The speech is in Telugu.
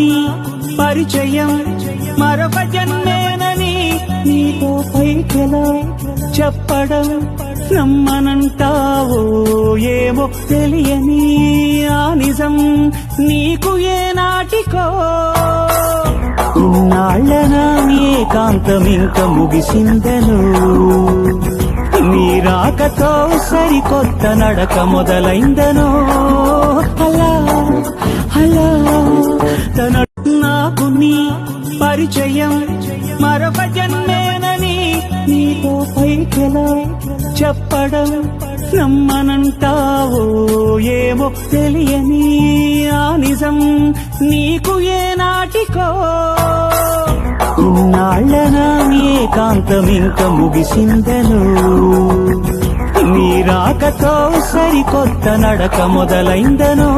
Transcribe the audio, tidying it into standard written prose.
నీ పరిచయం మరొక జన్మేనని నీతో పైకెలా చెప్పడం నమ్మనంటావో ఏమో తెలియని ఆ నిజం నీకు ఏనాటికో ఇన్నాళ్ళనా ఏకాంతం ఇంక ముగిసిందను నీ రాకతో సరికొత్త నడక మొదలైందనో అలా అలా తన నాకు నీ పరిచయం మరొక జన్మేనని నీతో పైకెలా చెప్పడం నమ్మనంటావో ఏమో తెలియని ఆ నిజం నీకు ఏనాటికో ఇన్నాళ్ళనా ఏకాంతం ఇంక ముగిసిందను నీ రాకతో సరికొత్త నడక మొదలైందనో